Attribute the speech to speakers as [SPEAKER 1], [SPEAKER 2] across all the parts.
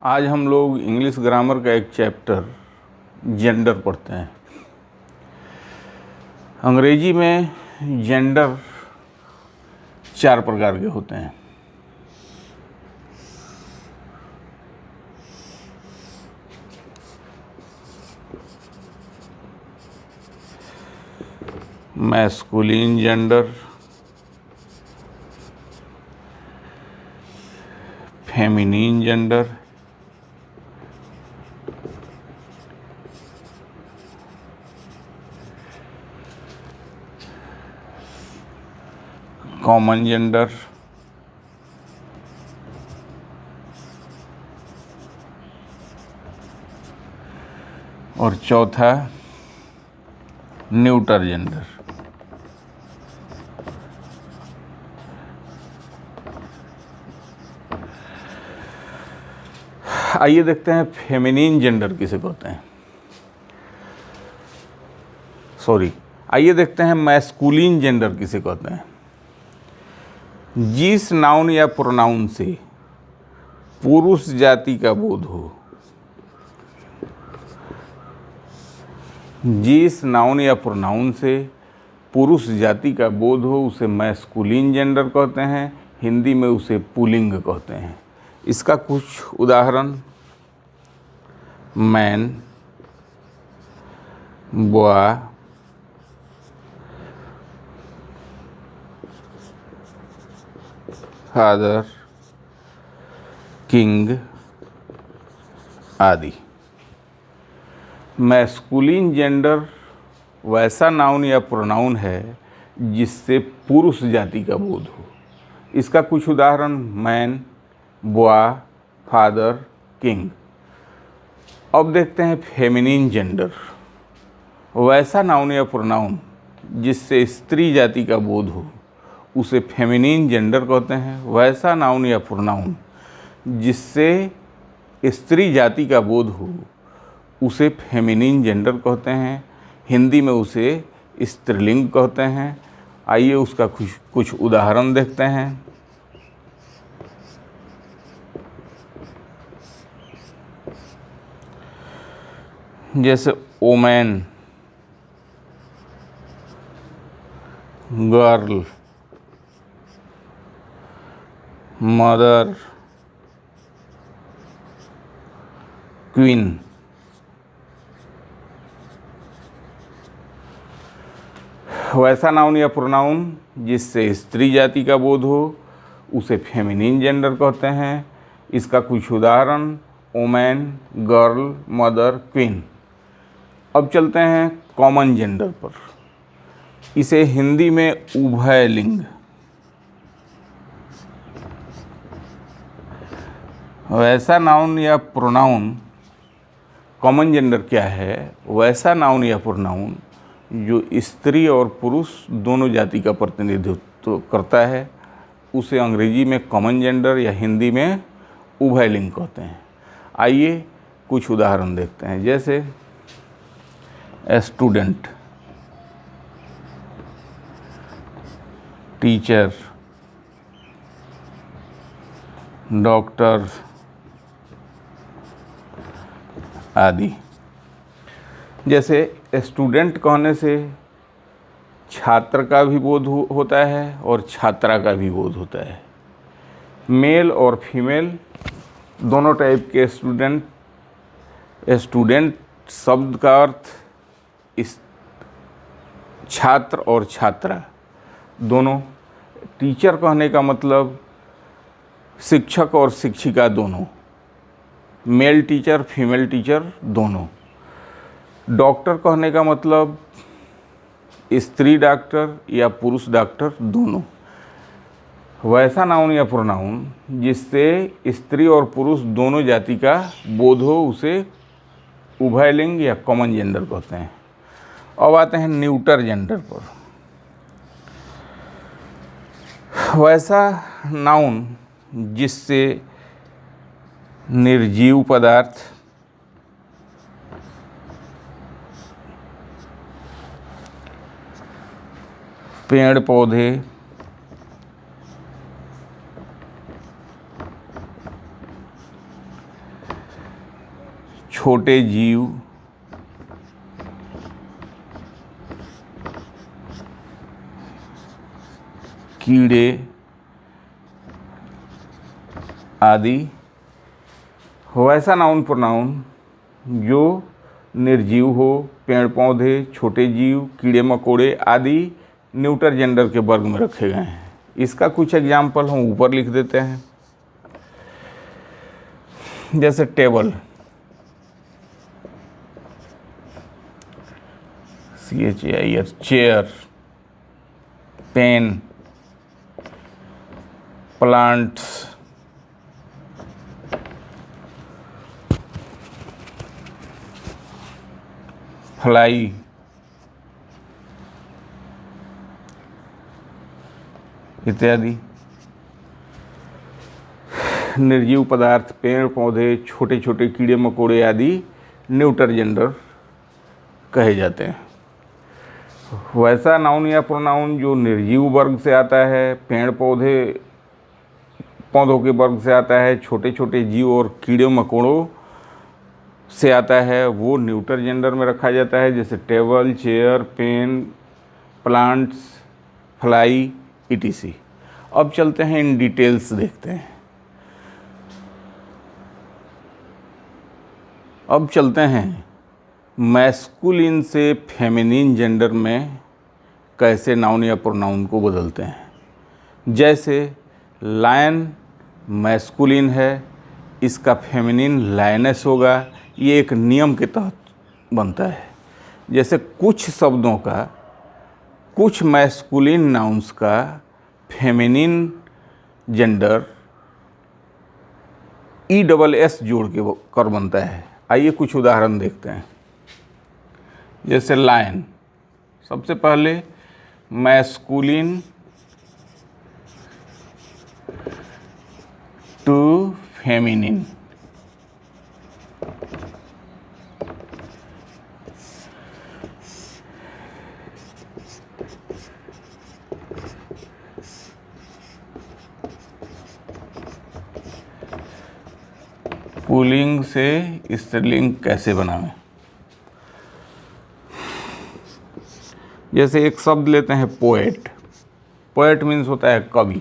[SPEAKER 1] आज हम लोग इंग्लिश ग्रामर का एक चैप्टर जेंडर पढ़ते हैं। अंग्रेजी में जेंडर 4 प्रकार के होते हैं। Masculine gender, feminine gender, common gender, और चौथा न्यूटर जेंडर। आइए देखते हैं फेमिनिन जेंडर किसे कहते हैं। आइए देखते हैं मैस्कुलिन जेंडर किसे कहते हैं। जिस नाउन या प्रोनाउन से पुरुष जाति का बोध हो, जिस नाउन या प्रोनाउन से पुरुष जाति का बोध हो उसे मैस्कुलिन जेंडर कहते हैं। हिंदी में उसे पुल्लिंग कहते हैं। इसका कुछ उदाहरण मैन, बॉय, फादर, किंग आदि। मैस्कुलिन जेंडर वैसा नाउन या प्रोनाउन है जिससे पुरुष जाति का बोध हो। इसका कुछ उदाहरण मैन, बॉय, फादर, किंग। अब देखते हैं फेमिनिन जेंडर वैसा नाउन या प्रोनाउन जिससे स्त्री जाति का बोध हो उसे फेमिनिन जेंडर कहते हैं। वैसा नाउन या प्रोनाउन जिससे स्त्री जाति का बोध हो उसे फेमिनिन जेंडर कहते हैं। हिंदी में उसे स्त्रीलिंग कहते हैं। आइए उसका कुछ उदाहरण देखते हैं। जैसे वोमेन, गर्ल, मदर, क्वीन। वैसा नाउन या प्रोनाउन जिससे स्त्री जाति का बोध हो उसे फेमिनिन जेंडर कहते हैं। इसका कुछ उदाहरण वोमेन, गर्ल, मदर, क्वीन। अब चलते हैं कॉमन जेंडर पर। इसे हिंदी में उभयलिंग। वैसा नाउन या प्रोनाउन कॉमन जेंडर क्या है? वैसा नाउन या प्रोनाउन जो स्त्री और पुरुष दोनों जाति का प्रतिनिधित्व करता है उसे अंग्रेजी में कॉमन जेंडर या हिंदी में उभयलिंग कहते हैं। आइए कुछ उदाहरण देखते हैं। जैसे स्टूडेंट, टीचर, डॉक्टर आदि। जैसे स्टूडेंट कहने से छात्र का भी बोध होता है और छात्रा का भी बोध होता है। मेल और फीमेल दोनों टाइप के स्टूडेंट। स्टूडेंट शब्द का अर्थ छात्र और छात्रा दोनों। टीचर कहने का मतलब शिक्षक और शिक्षिका दोनों। मेल टीचर, फीमेल टीचर दोनों। डॉक्टर कहने का मतलब स्त्री डॉक्टर या पुरुष डॉक्टर दोनों। वैसा नाउन या प्रोनाउन जिससे स्त्री और पुरुष दोनों जाति का बोध हो उसे उभयलिंग या कॉमन जेंडर कहते हैं। अब आते हैं न्यूटर जेंडर पर। वैसा नाउन जिससे निर्जीव पदार्थ, पेड़ पौधे, छोटे जीव, कीड़े आदि। वैसा नाउन प्रोनाउन जो निर्जीव हो, पेड़ पौधे, छोटे जीव, कीड़े मकोड़े आदि न्यूटर जेंडर के वर्ग में रखे गए हैं। इसका कुछ एग्जाम्पल हम ऊपर लिख देते हैं। जैसे table, CHAIR, chair, pen, plants, fly, इत्यादि। निर्जीव पदार्थ, पेड़ पौधे, छोटे छोटे कीड़े मकोड़े आदि न्यूटर जेंडर कहे जाते हैं। वैसा नाउन या प्रोनाउन जो निर्जीव वर्ग से आता है, पेड़ पौधों के वर्ग से आता है, छोटे छोटे जीव और कीड़े मकोड़ों से आता है, वो न्यूटर जेंडर में रखा जाता है। जैसे table, chair, pen, plants, fly, etc। अब चलते हैं इन डिटेल्स देखते हैं। अब चलते हैं मैस्कुलिन से फेमिनिन जेंडर में कैसे नाउन या प्रोनाउन को बदलते हैं। जैसे लायन मैस्कुलिन है, इसका फेमिनिन लायनेस होगा। ये एक नियम के तहत बनता है। जैसे कुछ शब्दों का, कुछ मैस्कुलिन नाउन्स का फेमिनिन जेंडर ESS जोड़ के कर बनता है। आइए कुछ उदाहरण देखते हैं। जैसे लायन, सबसे पहले मैस्कुलिन टू फेमिनिन, पुल्लिंग से स्त्रीलिंग कैसे बनावें। जैसे एक शब्द लेते हैं पोएट। पोएट मीन्स होता है कवि।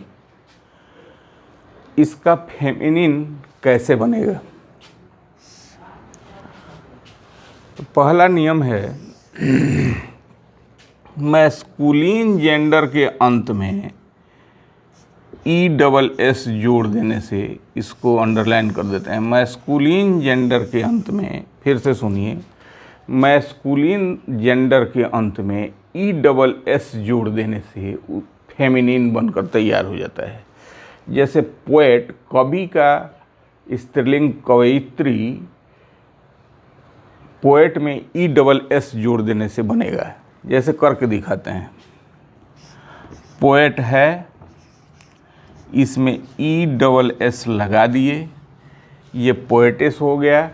[SPEAKER 1] इसका फेमिनिन कैसे बनेगा। तो पहला नियम है मैस्कुलिन जेंडर के अंत में ESS जोड़ देने से, इसको अंडरलाइन कर देते हैं। मैस्कुलिन जेंडर के अंत में, फिर से सुनिए, मैस्कुलिन जेंडर के अंत में ESS जोड़ देने से फेमिनिन बनकर तैयार हो जाता है। जैसे पोएट कवि का स्त्रीलिंग कवयित्री, पोएट में ESS जोड़ देने से बनेगा। जैसे करके दिखाते हैं। पोएट है, इसमें ESS लगा दिए, ये पोएटेस हो गया।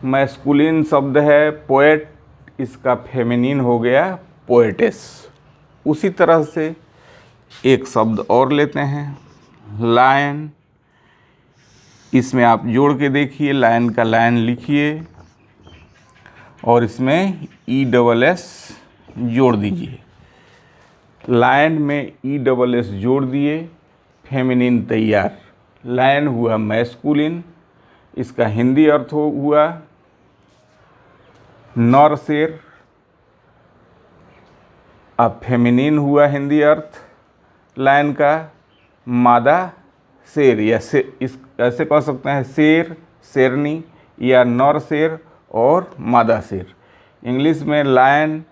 [SPEAKER 1] मैस्कुलिन शब्द है पोएट, इसका फेमिनिन हो गया पोएटेस। उसी तरह से एक शब्द और लेते हैं, लायन। इसमें आप जोड़ के देखिए, लायन का लायन लिखिए और इसमें ESS जोड़ दीजिए। लायन में ESS जोड़ दिए, फेमिनिन तैयार। लायन हुआ मैस्कुलिन, इसका हिंदी अर्थ हुआ नर शेर। अब फेमिनिन हुआ हिंदी अर्थ लायन का मादा शेर, या इस ऐसे कह सकते हैं शेर, शेरनी, या नर शेर और मादा शेर। इंग्लिश में लायन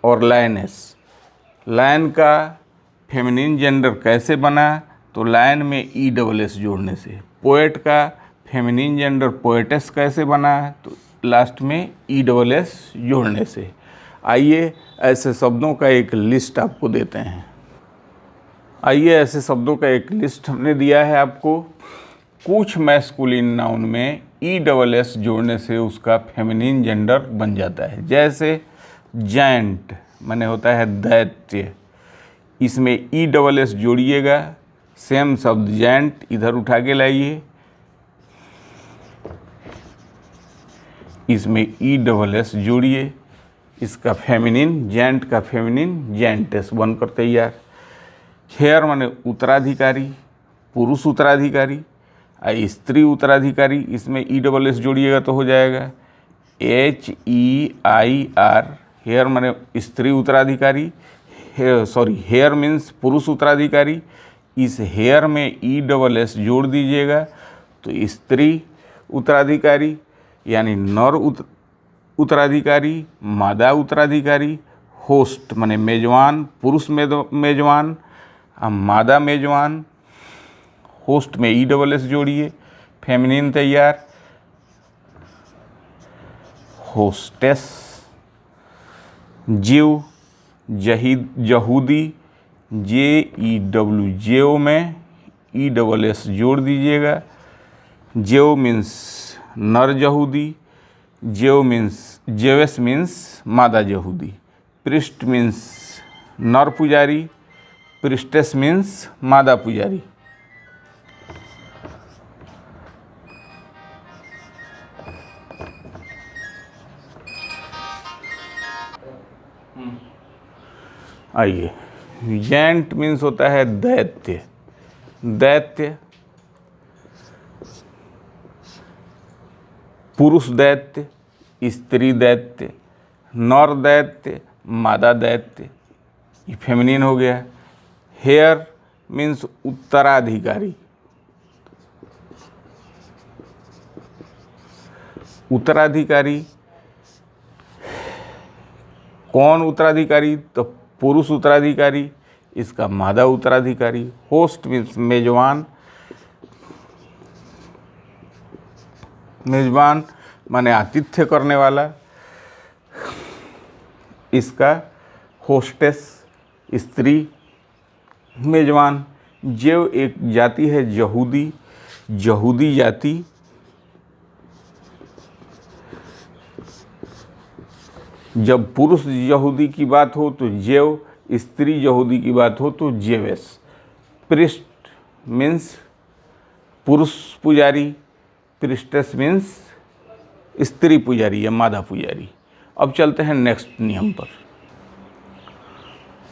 [SPEAKER 1] और लायनेस। लायन का फेमिनिन जेंडर कैसे बना, तो लायन में ESS जोड़ने से। पोएट का फेमिनिन जेंडर पोएटेस कैसे बना, तो लास्ट में ESS जोड़ने से। आइए ऐसे शब्दों का एक लिस्ट आपको देते हैं। आइए ऐसे शब्दों का एक लिस्ट हमने दिया है आपको। कुछ मैस्कुलिन नाउन में ESS जोड़ने से उसका फेमिनिन जेंडर बन जाता है। जैसे जायंट माने होता है दैत्य, इसमें ESS जोड़िएगा। सेम शब्द जायंट इधर उठा के लाइए, इसमें ई डबल एस जोड़िए, इसका फेमिनिन जेंट का फेमिनिन जेंटेस बनकर तैयार। हेयर माने उत्तराधिकारी, पुरुष उत्तराधिकारी, स्त्री उत्तराधिकारी, इसमें ई डबल एस जोड़िएगा तो हो जाएगा HEIR। हेयर माने स्त्री उत्तराधिकारी, हेयर मीन्स पुरुष उत्तराधिकारी, इस हेयर में ई डबल एस जोड़ दीजिएगा तो स्त्री उत्तराधिकारी यानी नर उत्तराधिकारी, मादा उत्तराधिकारी, होस्ट माने मेजबान, पुरुष मेजबान, मादा मेजबान, होस्ट में ई डबल एस जोड़िए, फेमिनिन तैयार, होस्टेस। जीव यहूदी, JEW, जेव में ई डबल एस जोड़ दीजिएगा, जेव मीन्स नर यहूदी, जेवस मीन्स मादा यहूदी, प्रिस्ट मीन्स नर पुजारी, प्रिस्टेस मीन्स मादा पुजारी। आइए, जेंट मीन्स होता है दैत्य, दैत्य, पुरुष दैत्य, स्त्री दैत्य, नर दैत्य, मादा दैत्य, ये फेमिनिन हो गया। हेयर मीन्स उत्तराधिकारी, उत्तराधिकारी कौन उत्तराधिकारी, तो पुरुष उत्तराधिकारी, इसका मादा उत्तराधिकारी। होस्ट मीन्स मेजबान, मेजबान माने आतिथ्य करने वाला, इसका होस्टेस, स्त्री मेजबान। जेव एक जाति है यहूदी, यहूदी जाति, जब पुरुष यहूदी की बात हो तो जेव, स्त्री यहूदी की बात हो तो जेवेस। प्रिस्ट मीन्स पुरुष पुजारी, प्रिस्टेस मीन्स स्त्री पुजारी या मादा पुजारी। अब चलते हैं नेक्स्ट नियम पर।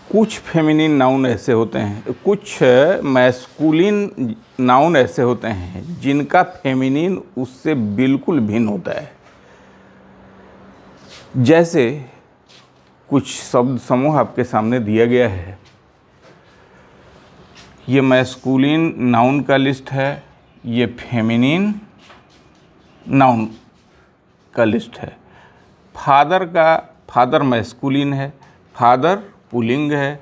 [SPEAKER 1] कुछ फेमिनिन नाउन ऐसे होते हैं, कुछ मैस्कुलिन नाउन ऐसे होते हैं जिनका फेमिनिन उससे बिल्कुल भिन्न होता है। जैसे कुछ शब्द समूह आपके सामने दिया गया है, ये मैस्कुलिन नाउन का लिस्ट है, ये फेमिनिन नाउन का लिस्ट है। फादर मैस्कुलिन है, फादर पुल्लिंग है,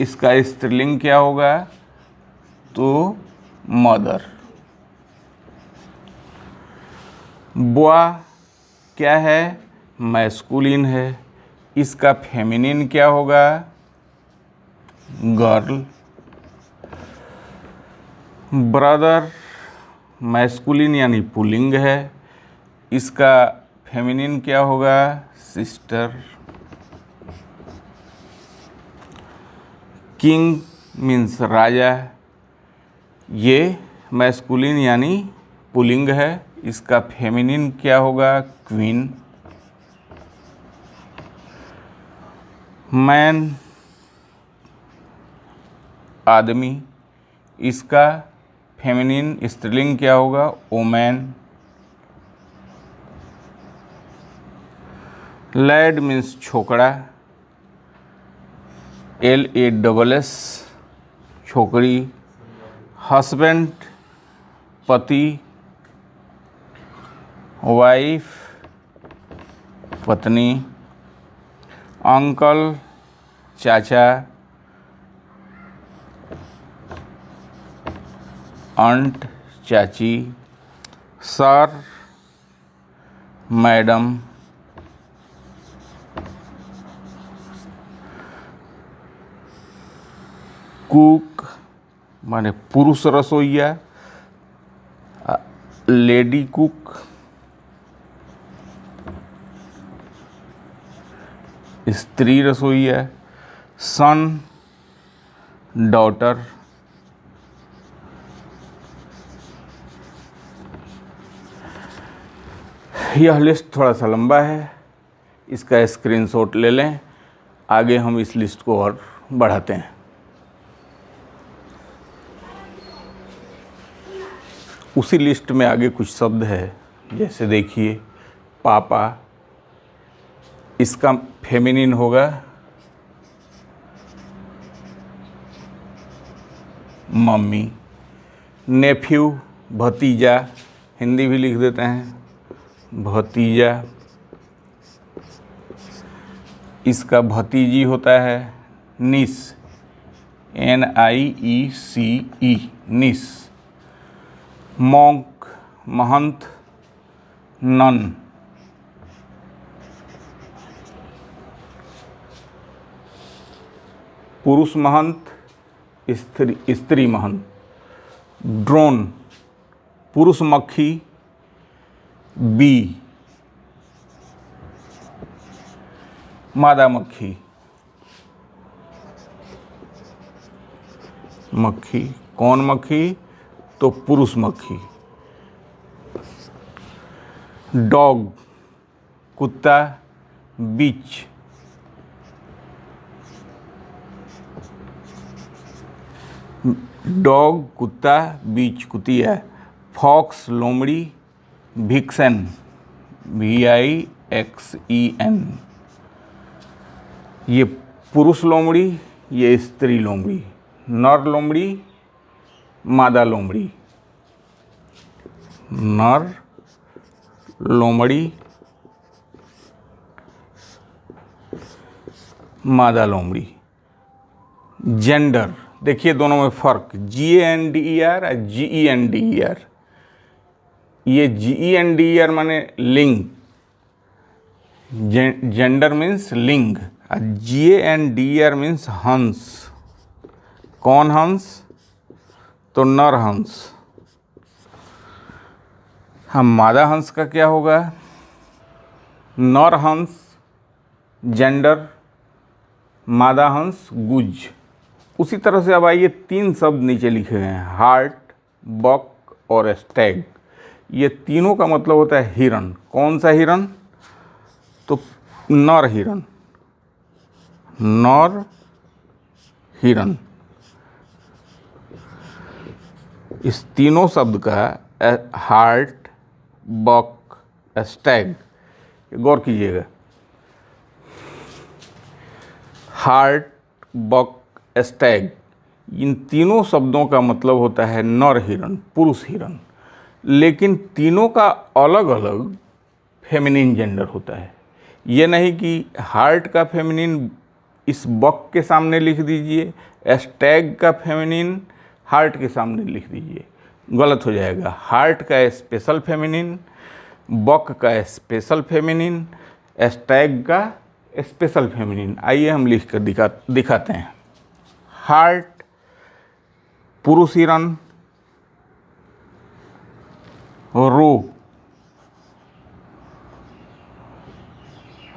[SPEAKER 1] इसका स्त्रीलिंग क्या होगा, तो मदर। बॉय क्या है, मैस्कुलिन है, इसका फेमिनिन क्या होगा, गर्ल। ब्रदर मैस्कुलिन यानी पुल्लिंग है, इसका फेमिनिन क्या होगा, सिस्टर। किंग मीन्स राजा, ये मैस्कुलिन यानी पुल्लिंग है, इसका फेमिनिन क्या होगा, क्वीन। मैन आदमी, इसका फेमिनिन स्त्रीलिंग क्या होगा, वोमैन। लैड मीन्स छोकरा, LASS छोकरी। हस्बैंड पति, वाइफ पत्नी। अंकल चाचा, आंट चाची। Sir madam. कुक माने पुरुष रसोइया, लेडी कुक। स्त्री रसोइया। Son daughter. यह लिस्ट थोड़ा सा लंबा है, इसका स्क्रीनशॉट ले लें। आगे हम इस लिस्ट को और बढ़ाते हैं। उसी लिस्ट में आगे कुछ शब्द है, जैसे देखिए पापा, इसका फेमिनिन होगा मम्मी। नेफ्यू, भतीजा, हिंदी भी लिख देते हैं भतीजा। इसका भतीजी होता है निस, NIECE, निस। मॉन्क, महंत, नन। पुरुष महंत, स्त्री महंत। ड्रोन, पुरुष मक्खी, बी। मादा मक्खी, मक्खी। कौन मक्खी? तो पुरुष मक्खी। डॉग, कुत्ता, बिच। डॉग, कुत्ता, बिच, कुतिया। फॉक्स, लोमड़ी, भिक्सेन, VIXEN। ये पुरुष लोमड़ी, ये स्त्री लोमड़ी। नर लोमड़ी, मादा लोमड़ी। नर लोमड़ी, मादा लोमड़ी। जेंडर, देखिए दोनों में फ़र्क, GANDER और GENDER। ये GENDER माने लिंग, जेंडर मीन्स लिंग, और GANDER मीन्स हंस। कौन हंस? तो नर हंस। हाँ, मादा हंस का क्या होगा? नर हंस जेंडर, मादा हंस गुज। उसी तरह से अब आइए, 3 शब्द नीचे लिखे गए हैं, हार्ट, बक और स्टैग। ये तीनों का मतलब होता है हिरण। कौन सा हिरण? तो नर हिरण, नर हिरण। इस तीनों शब्द का हार्ट, बक, स्टैग, गौर कीजिएगा। हार्ट, बक, स्टैग, इन तीनों शब्दों का मतलब होता है नर हिरण, पुरुष हिरण। लेकिन तीनों का अलग अलग फेमिनिन जेंडर होता है। ये नहीं कि हार्ट का फेमिनिन इस बक के सामने लिख दीजिए, स्टैग का फेमिनिन हार्ट के सामने लिख दीजिए, गलत हो जाएगा। हार्ट का स्पेशल फेमिनिन, बक का स्पेशल फेमिनिन, स्टैग का स्पेशल फेमिनिन। आइए हम लिख कर दिखाते हैं। हार्ट, पुरुष हिरण, roe,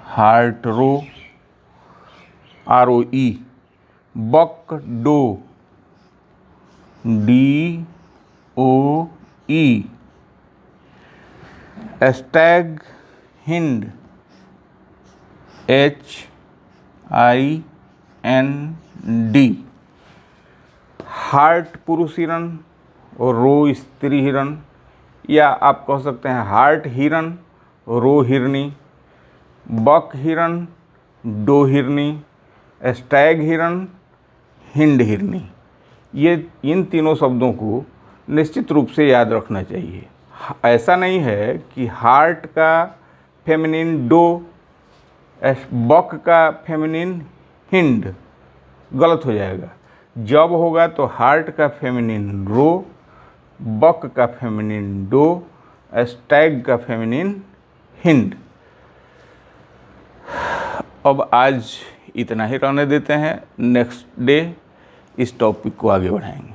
[SPEAKER 1] hart roe, ROE। Buck, doe, DOE। Stag, hind, HIND। Hart पुरुष हिरण और रो स्त्री हिरण, या आप कह सकते हैं हार्ट हिरण, रो हिरनी, बक हिरण, डो हिरनी, स्टैग हिरण, हिंड हिरनी। ये इन तीनों शब्दों को निश्चित रूप से याद रखना चाहिए। ऐसा नहीं है कि हार्ट का फेमिनिन डो, बक का फेमिनिन हिंड, गलत हो जाएगा। जब होगा तो हार्ट का फेमिनिन रो, बक का फेमिनिन डो, स्टैग का फेमिनिन हिंड। अब आज इतना ही रहने देते हैं, नेक्स्ट डे इस टॉपिक को आगे बढ़ाएंगे।